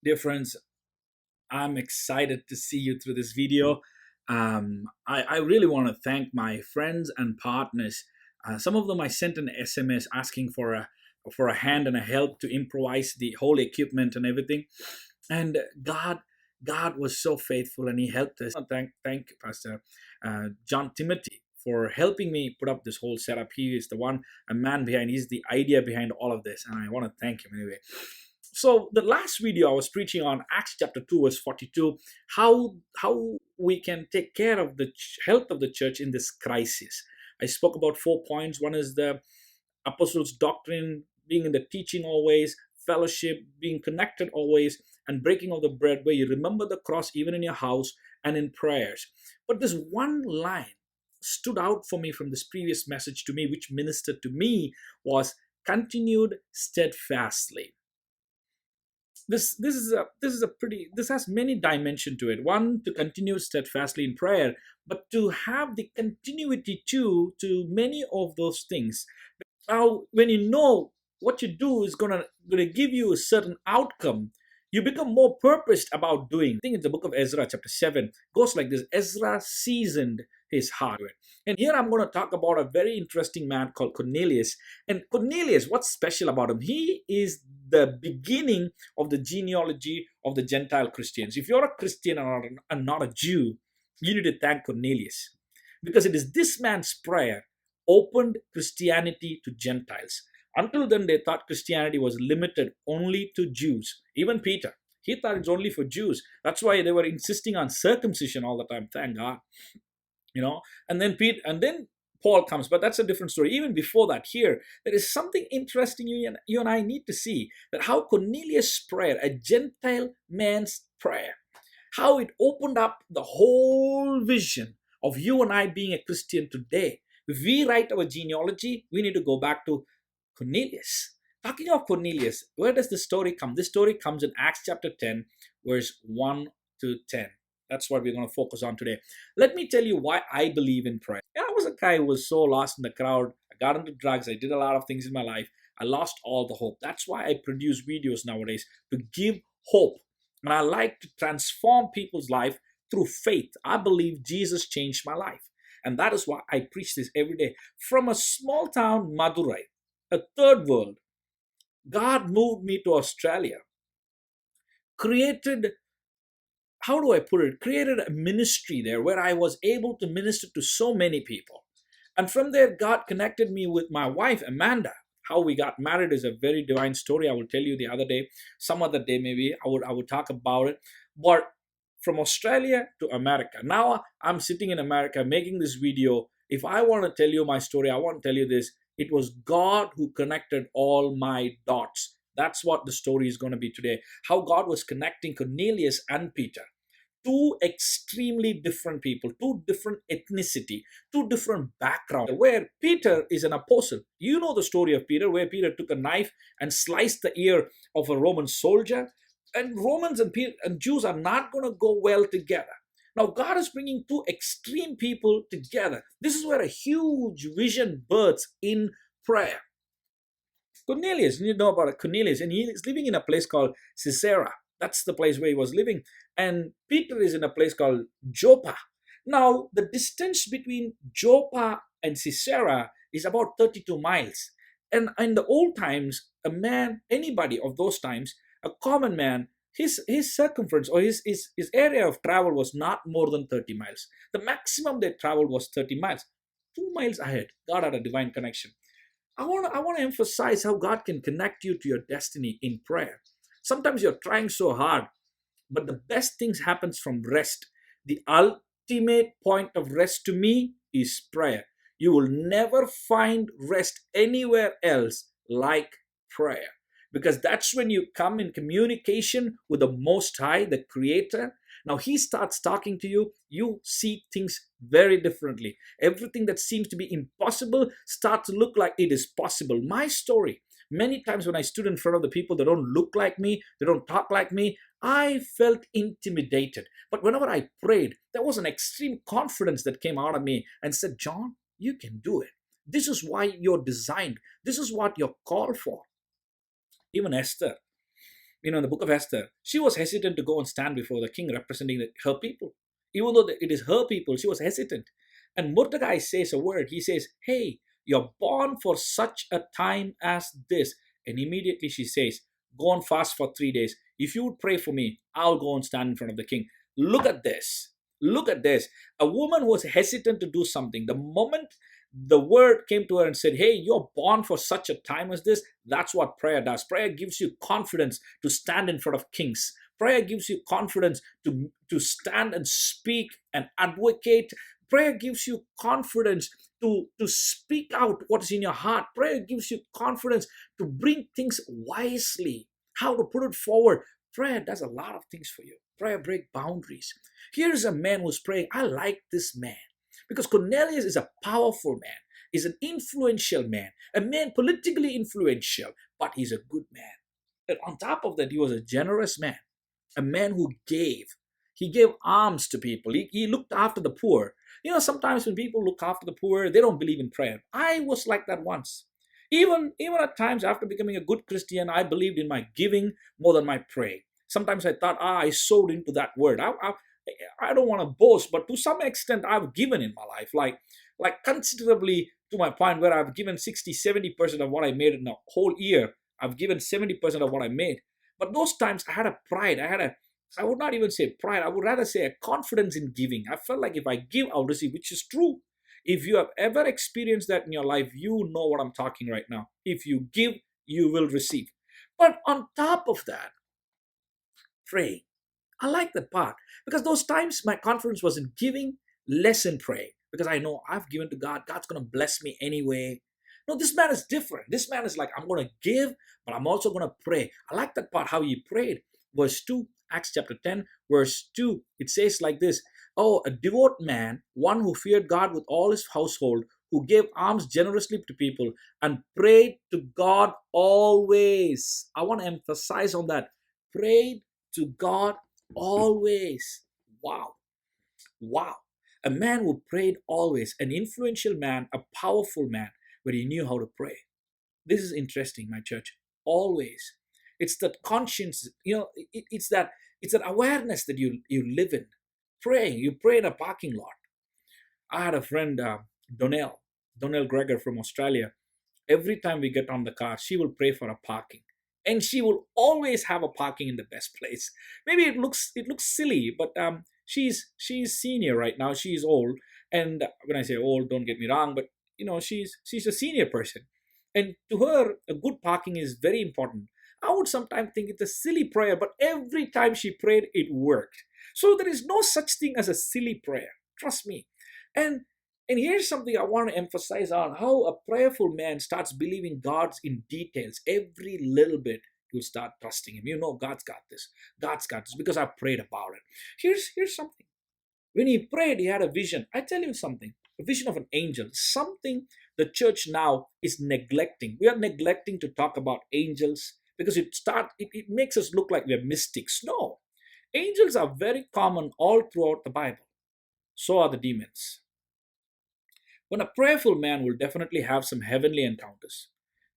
Dear friends, I'm excited to see you through this video. I really want to thank my friends and partners. Some of them I sent an SMS asking for a hand and a help to improvise the whole equipment and everything. And God was so faithful and He helped us. I want to thank Pastor John Timothy for helping me put up this whole setup. He is the one, a man behind. He's the idea behind all of this, and I want to thank him anyway. So the last video I was preaching on Acts chapter 2 verse 42, how we can take care of the health of the church in this crisis. I spoke about 4 points. One is the apostles' doctrine, being in the teaching always, fellowship, being connected always, and breaking of the bread, where you remember the cross even in your house and in prayers. But this one line stood out for me from this previous message to me, which ministered to me, was continued steadfastly. This has many dimension to it. One, to continue steadfastly in prayer, but to have the continuity too to many of those things. Now, when you know what you do is gonna give you a certain outcome, you become more purposed about doing. I think in the book of Ezra, chapter 7, goes like this: Ezra seasoned his heart. And here I'm going to talk about a very interesting man called Cornelius. And Cornelius, what's special about him? He is the beginning of the genealogy of the Gentile Christians. If you're a Christian and not a Jew, you need to thank Cornelius, because it is this man's prayer opened Christianity to Gentiles. Until then, they thought Christianity was limited only to Jews. Even Peter, he thought it's only for Jews. That's why they were insisting on circumcision all the time. Thank God. And then Paul comes, but that's a different story. Even before that, here there is something interesting you and I need to see, that how Cornelius' prayer, a Gentile man's prayer, how it opened up the whole vision of you and I being a Christian today. If we write our genealogy, we need to go back to Cornelius. Talking of Cornelius, where does the story come? This story comes in Acts chapter 10, verse 1 to 10. That's what we're going to focus on today. Let me tell you why I believe in prayer. I was a guy who was so lost in the crowd. I got into drugs. I did a lot of things in my life. I lost all the hope. That's why I produce videos nowadays, to give hope. And I like to transform people's life through faith. I believe Jesus changed my life. And that is why I preach this every day. From a small town, Madurai, a third world, God moved me to Australia, created a ministry there where I was able to minister to so many people. And from there, God connected me with my wife, Amanda. How we got married is a very divine story. I will tell you the other day, some other day maybe, I would talk about it. But from Australia to America. Now I'm sitting in America making this video. If I want to tell you my story, I want to tell you this. It was God who connected all my dots. That's what the story is going to be today. How God was connecting Cornelius and Peter. Two extremely different people, two different ethnicity, two different backgrounds, where Peter is an apostle. You know the story of Peter, where Peter took a knife and sliced the ear of a Roman soldier. And Romans and Jews are not going to go well together. Now, God is bringing two extreme people together. This is where a huge vision births in prayer. Cornelius, you know about Cornelius, and he is living in a place called Caesarea. That's the place where he was living. And Peter is in a place called Joppa. Now, the distance between Joppa and Caesarea is about 32 miles. And in the old times, a man, anybody of those times, a common man, his circumference or his area of travel was not more than 30 miles. The maximum they traveled was 30 miles. 2 miles ahead, God had a divine connection. I want to emphasize how God can connect you to your destiny in prayer. Sometimes you're trying so hard, but the best things happens from rest. The ultimate point of rest to me is prayer. You will never find rest anywhere else like prayer, because that's when you come in communication with the Most High, the Creator. Now He starts talking to you. You see things very differently. Everything that seems to be impossible starts to look like it is possible. My story, many times when I stood in front of the people that don't look like me, they don't talk like me, I felt intimidated. But whenever I prayed, there was an extreme confidence that came out of me and said, John, you can do it. This is why you're designed. This is what you're called for. Even Esther. in the book of Esther, she was hesitant to go and stand before the king representing her people. Even though it is her people, she was hesitant. And Mordecai says a word. He says, "Hey, you're born for such a time as this." And immediately she says, "Go and fast for 3 days. If you would pray for me, I'll go and stand in front of the king." Look at this. Look at this. A woman was hesitant to do something. The moment the word came to her and said, "Hey, you're born for such a time as this," that's what prayer does. Prayer gives you confidence to stand in front of kings. Prayer gives you confidence to stand and speak and advocate. Prayer gives you confidence to speak out what is in your heart. Prayer gives you confidence to bring things wisely, how to put it forward. Prayer does a lot of things for you. Prayer breaks boundaries. Here's a man who's praying. I like this man because Cornelius is a powerful man, is an influential man, a man politically influential, but he's a good man. And on top of that, he was a generous man, a man who gave. He gave alms to people. He looked after the poor. Sometimes when people look after the poor, they don't believe in prayer. I was like that once. Even at times after becoming a good Christian, I believed in my giving more than my praying. Sometimes I thought, I sowed into that word. I don't want to boast, but to some extent, I've given in my life, like considerably to my point where I've given 60-70% of what I made in a whole year. I've given 70% of what I made. But those times I had a pride. I would not even say pride. I would rather say a confidence in giving. I felt like if I give, I'll receive, which is true. If you have ever experienced that in your life, you know what I'm talking right now. If you give, you will receive. But on top of that, praying. I like that part because those times my confidence was in giving, less in praying because I know I've given to God. God's going to bless me anyway. No, this man is different. This man is like, I'm going to give, but I'm also going to pray. I like that part, how he prayed. Verse 2, Acts chapter 10, verse 2, it says like this: "Oh, a devout man, one who feared God with all his household, who gave alms generously to people and prayed to God always." I want to emphasize on that. Prayed to God always. Wow. Wow. A man who prayed always, an influential man, a powerful man, but he knew how to pray. This is interesting, my church. Always. It's that conscience, it's that awareness that you live in. Praying. You pray in a parking lot. I had a friend, Donnell Gregor from Australia. Every time we get on the car, she will pray for a parking. And she will always have a parking in the best place. Maybe it looks silly, but she's senior right now. She's old, and when I say old, don't get me wrong, but she's a senior person, and to her, a good parking is very important. I would sometimes think it's a silly prayer, but every time she prayed, it worked. So there is no such thing as a silly prayer. Trust me. And and here's something I want to emphasize on how a prayerful man starts believing God's in details. Every little bit, you'll start trusting him. God's got this. God's got this because I prayed about it. Here's something. When he prayed, he had a vision. I tell you something. A vision of an angel. Something the church now is neglecting. We are neglecting to talk about angels because it makes us look like we're mystics. No. Angels are very common all throughout the Bible. So are the demons. When a prayerful man will definitely have some heavenly encounters.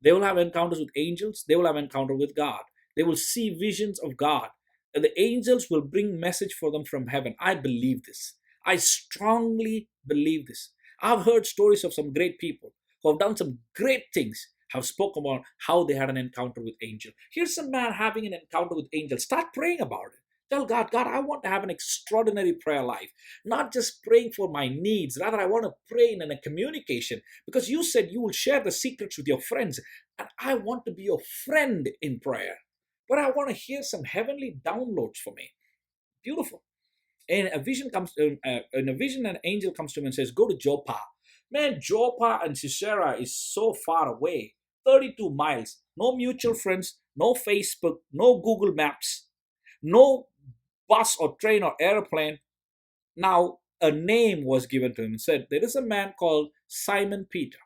They will have encounters with angels. They will have encounter with God. They will see visions of God. And the angels will bring message for them from heaven. I believe this. I strongly believe this. I've heard stories of some great people who have done some great things, have spoken about how they had an encounter with angel. Here's some man having an encounter with angel. Start praying about it. Tell God, God, I want to have an extraordinary prayer life. Not just praying for my needs. Rather, I want to pray in a communication. Because you said you will share the secrets with your friends. And I want to be your friend in prayer. But I want to hear some heavenly downloads for me. Beautiful. And in a vision, an angel comes to him and says, go to Joppa. Man, Joppa and Caesarea is so far away. 32 miles. No mutual friends. No Facebook. No Google Maps. No bus or train or airplane. Now, a name was given to him and said, there is a man called Simon Peter.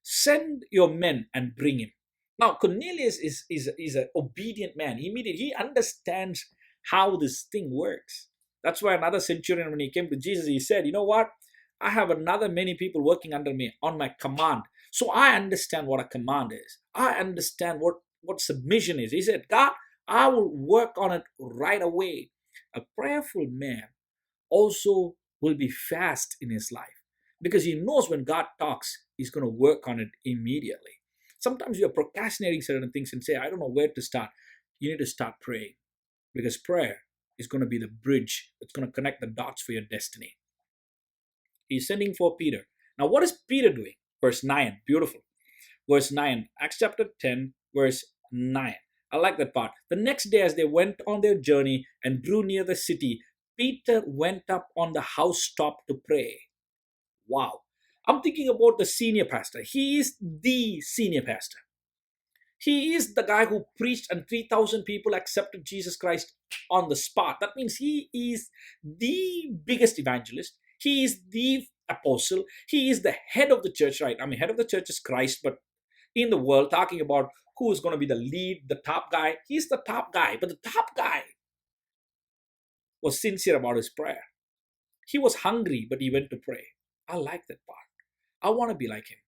Send your men and bring him. Now, Cornelius is an obedient man. He understands how this thing works. That's why another centurion, when he came to Jesus, he said, you know what? I have another many people working under me on my command. So I understand what a command is. I understand what submission is. He said, God, I will work on it right away. A prayerful man also will be fast in his life because he knows when God talks, he's going to work on it immediately. Sometimes you're procrastinating certain things and say, I don't know where to start. You need to start praying because prayer is going to be the bridge that's going to connect the dots for your destiny. He's sending for Peter. Now, what is Peter doing? Verse 9, beautiful. Verse 9, Acts chapter 10, verse 9. I like that part. The next day, as they went on their journey and drew near the city, Peter went up on the housetop to pray. Wow. I'm thinking about the senior pastor. He is the senior pastor. He is the guy who preached and 3,000 people accepted Jesus Christ on the spot. That means he is the biggest evangelist. He is the apostle. He is the head of the church, right? I mean, head of the church is Christ, but in the world, talking about who is going to be the lead, the top guy, he's the top guy. But the top guy was sincere about his prayer. He was hungry, but he went to pray. I like that part. I want to be like him.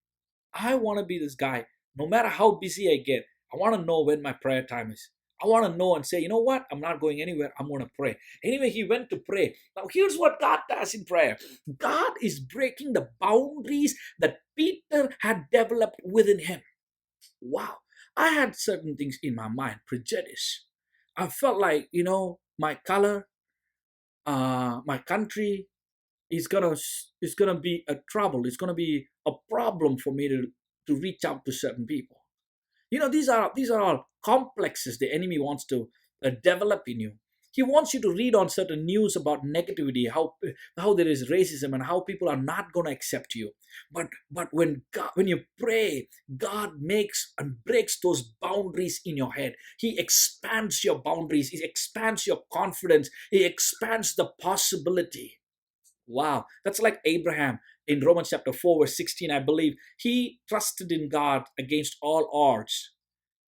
I want to be this guy. No matter how busy I get, I want to know when my prayer time is. I want to know and say, you know what? I'm not going anywhere. I'm going to pray. Anyway, he went to pray. Now, here's what God does in prayer. God is breaking the boundaries that Peter had developed within him. Wow. I had certain things in my mind, prejudice. I felt like, my color, my country, is gonna be a trouble. It's gonna be a problem for me to reach out to certain people. These are all complexes the enemy wants to develop in you. He wants you to read on certain news about negativity, how there is racism and how people are not going to accept you. But when you pray, God makes and breaks those boundaries in your head. He expands your boundaries. He expands your confidence. He expands the possibility. Wow, that's like Abraham in Romans chapter 4, verse 16, I believe. He trusted in God against all odds.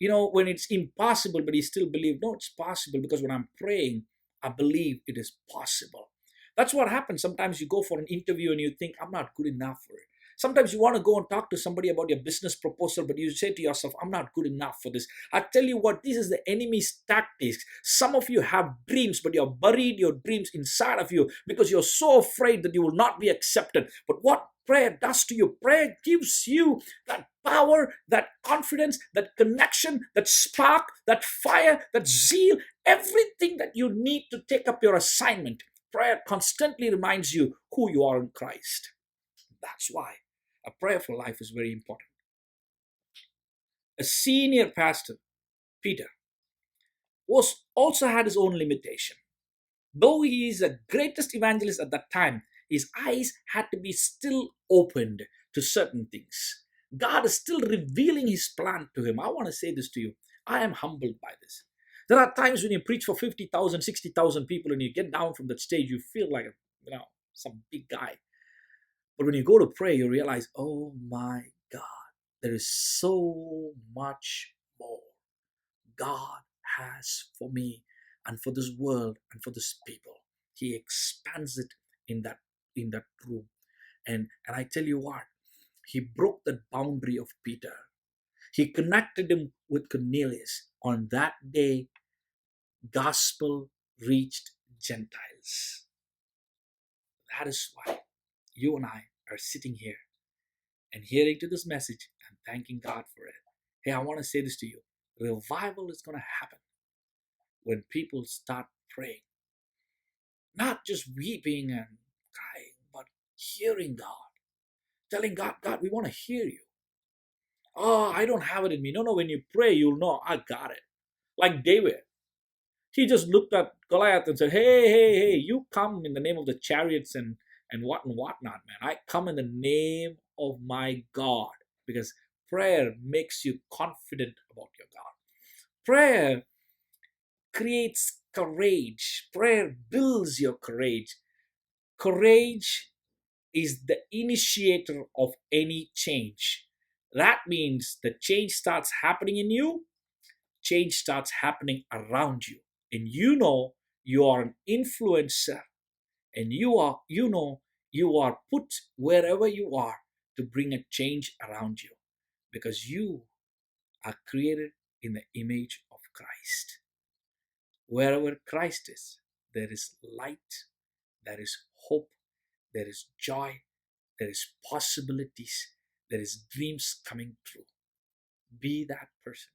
When it's impossible, but he still believed, no, it's possible because when I'm praying, I believe it is possible. That's what happens. Sometimes you go for an interview and you think, I'm not good enough for it. Sometimes you want to go and talk to somebody about your business proposal, but you say to yourself, I'm not good enough for this. I tell you what, this is the enemy's tactics. Some of you have dreams, but you're buried your dreams inside of you because you're so afraid that you will not be accepted. But what prayer does to you, prayer gives you that power, that confidence, that connection, that spark, that fire, that zeal, everything that you need to take up your assignment. Prayer constantly reminds you who you are in Christ. That's why a prayerful life is very important. A senior pastor, Peter, was also had his own limitation. Though he is the greatest evangelist at that time, his eyes had to be still opened to certain things. God is still revealing his plan to him. I want to say this to you. I am humbled by this. There are times when you preach for 50,000, 60,000 people and you get down from that stage, you feel like, some big guy. But when you go to pray, you realize, oh my God, there is so much more God has for me and for this world and for this people. He expands it in that room. And I tell you what, he broke the boundary of Peter. He connected him with Cornelius. On that day, gospel reached Gentiles. That is why you and I are sitting here and hearing to this message and thanking God for it. Hey, I want to say this to you. Revival is going to happen when people start praying. Not just weeping and crying, but hearing God. Telling God, God, we want to hear you. Oh, I don't have it in me. No, when you pray, you'll know I got it. Like David. He just looked at Goliath and said, hey, you come in the name of the chariots and whatnot, man. I come in the name of my God. Because prayer makes you confident about your God. Prayer creates courage. Prayer builds your courage. Courage is the initiator of any change. That means the change starts happening in you, change starts happening around you. And you are an influencer, and you are put wherever you are to bring a change around you because you are created in the image of Christ. Wherever Christ is, there is light, there is hope, there is joy, there is possibilities, there is dreams coming true. Be that person.